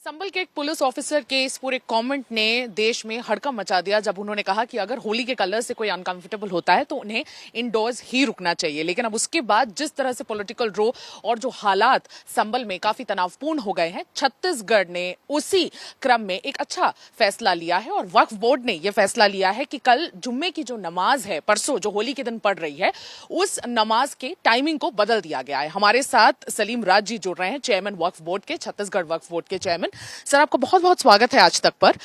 संभल के एक police officer के इस पूरे कमेंट ने देश में हड़कंप मचा दिया जब उन्होंने कहा कि अगर होली के कलर से कोई अनकंफर्टेबल होता है तो उन्हें इंडोर्स ही रुकना चाहिए। लेकिन अब उसके बाद जिस तरह से पॉलिटिकल रो और जो हालात संभल में काफी तनावपूर्ण हो गए हैं, छत्तीसगढ़ ने उसी क्रम में एक अच्छा फैसला लिया है और वक्फ बोर्ड ने यह फैसला लिया है कि कल जुम्मे की जो नमाज है, परसों जो होली के दिन पढ़ रही है, उस नमाज के टाइमिंग को बदल दिया गया है। हमारे साथ सलीम राज जी जुड़ रहे हैं, चेयरमैन वक्फ बोर्ड के, छत्तीसगढ़ वक्फ बोर्ड के चेयरमैन। सर, आपका बहुत बहुत स्वागत है आज तक पर।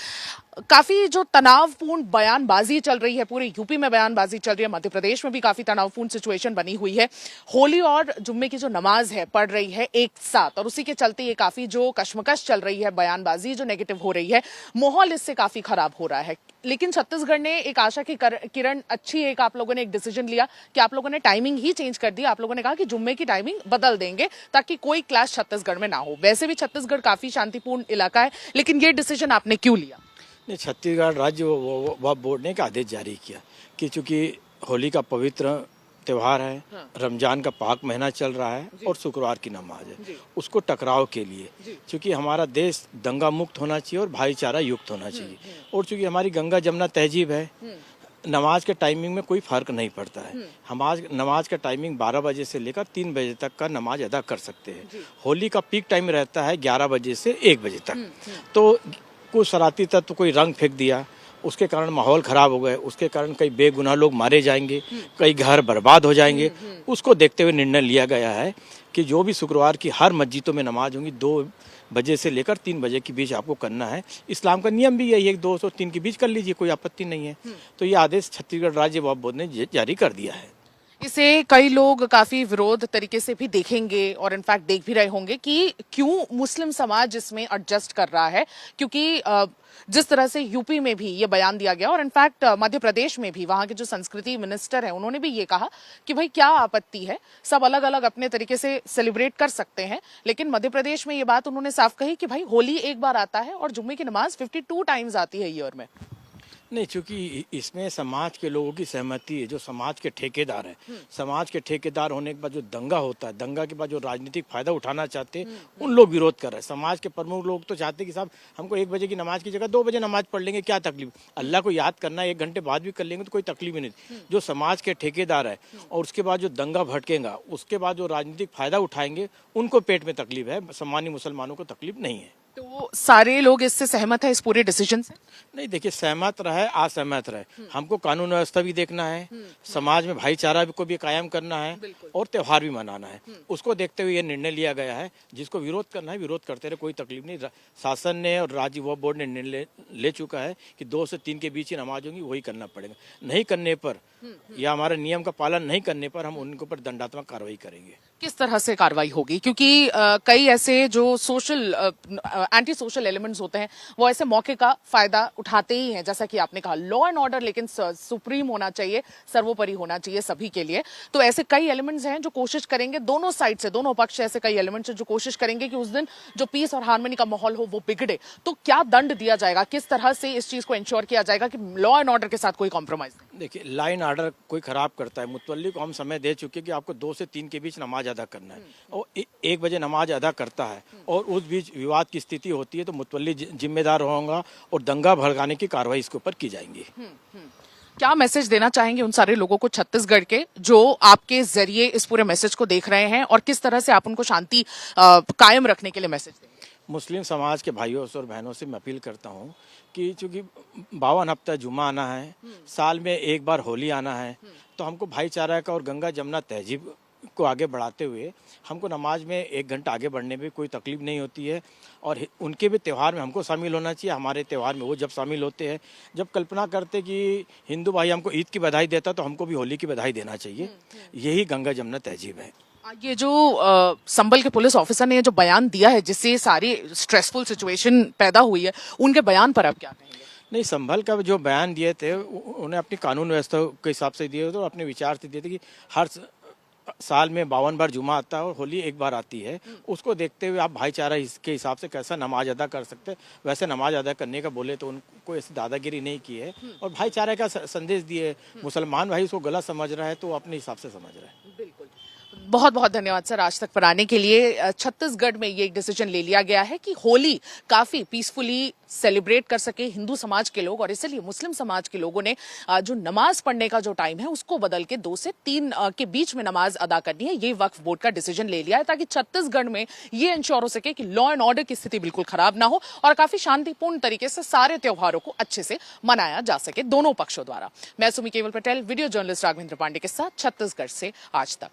काफी जो तनावपूर्ण बयानबाजी चल रही है, पूरे यूपी में बयानबाजी चल रही है, मध्य प्रदेश में भी काफी तनावपूर्ण सिचुएशन बनी हुई है। होली और जुम्मे की जो नमाज है पढ़ रही है एक साथ, और उसी के चलते ये काफी जो कश्मकश चल रही है, बयानबाजी जो नेगेटिव हो रही है, माहौल इससे काफी खराब हो रहा है। लेकिन छत्तीसगढ़ ने एक आशा की किरण अच्छी एक आप लोगों ने एक डिसीजन लिया कि आप लोगों ने टाइमिंग ही चेंज कर दी। आप लोगों ने कहा कि जुम्मे की टाइमिंग बदल देंगे ताकि कोई क्लैश छत्तीसगढ़ में ना हो। वैसे भी छत्तीसगढ़ काफी शांतिपूर्ण इलाका है, लेकिन ये डिसीजन आपने क्यों लिया? ने छत्तीसगढ़ राज्य वक्फ बोर्ड ने एक आदेश जारी किया कि चूंकि होली का पवित्र त्यौहार है, रमजान का पाक महीना चल रहा है और शुक्रवार की नमाज है, उसको टकराव के लिए चूंकि हमारा देश दंगा मुक्त होना चाहिए और भाईचारा युक्त होना चाहिए, और चूंकि हमारी गंगा जमुना तहजीब है, नमाज के टाइमिंग में कोई फर्क नहीं पड़ता है। हम नमाज का टाइमिंग 12 बजे से लेकर 3 बजे तक का नमाज अदा कर सकते हैं। होली का पीक टाइम रहता है 11 बजे से 1 बजे तक। तो कुछ शरारती तत्व कोई रंग फेंक दिया, उसके कारण माहौल खराब हो गए, उसके कारण कई बेगुनाह लोग मारे जाएंगे, कई घर बर्बाद हो जाएंगे। उसको देखते हुए निर्णय लिया गया है कि जो भी शुक्रवार की हर मस्जिदों में नमाज होंगी 2 बजे से लेकर 3 बजे के बीच आपको करना है। इस्लाम का नियम भी यही है, 2 से 3 के बीच कर लीजिए, कोई आपत्ति नहीं है। तो ये आदेश छत्तीसगढ़ राज्य वक्फ बोर्ड ने जारी कर दिया है। इसे कई लोग काफी विरोध तरीके से भी देखेंगे और इनफैक्ट देख भी रहे होंगे कि क्यों मुस्लिम समाज इसमें एडजस्ट कर रहा है, क्योंकि जिस तरह से यूपी में भी ये बयान दिया गया और इनफैक्ट मध्य प्रदेश में भी वहां के जो संस्कृति मिनिस्टर है उन्होंने भी ये कहा कि भाई क्या आपत्ति है, सब अलग अलग अपने तरीके से सेलिब्रेट कर सकते हैं। लेकिन मध्य प्रदेश में ये बात उन्होंने साफ कही कि भाई होली एक बार आता है और जुम्मे की नमाज 52 टाइम्स आती है ईयर में। नहीं, चूंकि इसमें समाज के लोगों की सहमति है, जो समाज के ठेकेदार हैं, समाज के ठेकेदार होने के बाद जो दंगा होता है, दंगा के बाद जो राजनीतिक फायदा उठाना चाहते हैं, उन लोग विरोध कर रहे हैं। समाज के प्रमुख लोग तो चाहते हैं कि साहब हमको 1 बजे की नमाज की जगह 2 बजे नमाज पढ़ लेंगे, क्या तकलीफ, अल्लाह को याद करना 1 घंटे बाद भी कर लेंगे तो कोई तकलीफ ही नहीं। जो समाज के ठेकेदार है और उसके बाद जो दंगा भड़केगा, उसके बाद जो राजनीतिक फायदा उठाएंगे, उनको पेट में तकलीफ है, सामान्य मुसलमानों को तकलीफ नहीं है। तो सारे लोग इससे सहमत है इस पूरे डिसीजन से? नहीं, देखिए, सहमत रहे असहमत रहे, हमको कानून व्यवस्था भी देखना है, समाज में भाईचारा को भी कायम करना है और त्योहार भी मनाना है। उसको देखते हुए ये निर्णय लिया गया है। जिसको विरोध करना है विरोध करते रहे, कोई तकलीफ नहीं। शासन ने और राज्य वक्फ बोर्ड ने निर्णय ले चुका है कि 2 से 3 के बीच ही नमाज होगी, वही करना पड़ेगा। नहीं करने पर या हमारे नियम का पालन नहीं करने पर हम उनके ऊपर दंडात्मक कार्रवाई करेंगे। किस तरह से कार्रवाई होगी? क्योंकि कई ऐसे जो सोशल एंटी सोशल एलिमेंट्स होते हैं वो ऐसे मौके का फायदा उठाते ही हैं। जैसा कि आपने कहा, लॉ एंड ऑर्डर लेकिन सुप्रीम होना चाहिए, सर्वोपरि होना चाहिए सभी के लिए। तो ऐसे कई एलिमेंट्स हैं जो कोशिश करेंगे, दोनों साइड से, दोनों पक्ष ऐसे कई एलिमेंट्स हैं जो कोशिश करेंगे कि उस दिन जो पीस और हार्मनी का माहौल हो वो बिगड़े। तो क्या दंड दिया जाएगा? किस तरह से इस चीज को इंश्योर किया जाएगा कि लॉ एंड ऑर्डर के साथ कोई कॉम्प्रोमाइज नहीं? देखिए, लॉ एंड ऑर्डर कोई खराब करता है, मुतवल्ली को हम समय दे चुके कि आपको 2 से 3 के बीच नमाज अदा करना है, और 1 बजे नमाज अदा करता है और उस बीच विवाद की स्थिति होती है तो मुतवल्ली जिम्मेदार होगा और दंगा भड़काने की कार्रवाई इसके ऊपर की जाएंगी। क्या मैसेज देना चाहेंगे उन सारे लोगों को छत्तीसगढ़ के जो आपके जरिए इस पूरे मैसेज को देख रहे हैं, और किस तरह से आप उनको शांति कायम रखने के लिए मैसेज देंगे? मुस्लिम समाज के भाइयों से और बहनों से मैं अपील करता हूँ कि चूंकि 52 हफ्ता जुमा आना है, साल में 1 बार होली आना है, तो हमको भाईचारा का और गंगा जमुना तहजीब को आगे बढ़ाते हुए हमको नमाज में 1 घंटा आगे बढ़ने में कोई तकलीफ नहीं होती है, और उनके भी त्यौहार में हमको शामिल होना चाहिए। हमारे त्यौहार में वो जब शामिल होते हैं, जब कल्पना करते कि हिंदू भाई हमको ईद की बधाई देता तो हमको भी होली की बधाई देना चाहिए। यही गंगा जमुना तहजीब है। ये जो संभल के पुलिस ऑफिसर ने ये जो बयान दिया है जिससे सारी स्ट्रेसफुल सिचुएशन पैदा हुई है, उनके बयान पर आप क्या कहेंगे? नहीं, संभल का जो बयान दिए थे उन्हें अपनी कानून व्यवस्था के हिसाब से दिए थे और अपने विचार से दिए थे कि हर साल में 52 बार जुमा आता है और होली 1 बार आती है। उसको देखते हुए आप भाईचारा के हिसाब से कैसा नमाज अदा कर सकते हैं, वैसे नमाज अदा करने का बोले तो उनको ऐसी दादागिरी नहीं की है और भाईचारे का संदेश दिए। मुसलमान भाई उसको गलत समझ रहा है तो वो अपने हिसाब से समझ रहा है। बिल्कुल। बहुत बहुत धन्यवाद सर आज तक पर आने के लिए। छत्तीसगढ़ में ये एक डिसीजन ले लिया गया है कि होली काफी पीसफुली सेलिब्रेट कर सके हिंदू समाज के लोग, और इसलिए मुस्लिम समाज के लोगों ने जो नमाज पढ़ने का जो टाइम है उसको बदल के 2 से 3 के बीच में नमाज अदा करनी है। ये वक्फ बोर्ड का डिसीजन ले लिया है ताकि छत्तीसगढ़ में ये इंश्योर हो सके कि लॉ एंड ऑर्डर की स्थिति बिल्कुल खराब ना हो और काफी शांतिपूर्ण तरीके से सारे त्योहारों को अच्छे से मनाया जा सके दोनों पक्षों द्वारा। मैं सुमी केवल पटेल, वीडियो जर्नलिस्ट राघवेंद्र पांडे के साथ छत्तीसगढ़ से आज तक।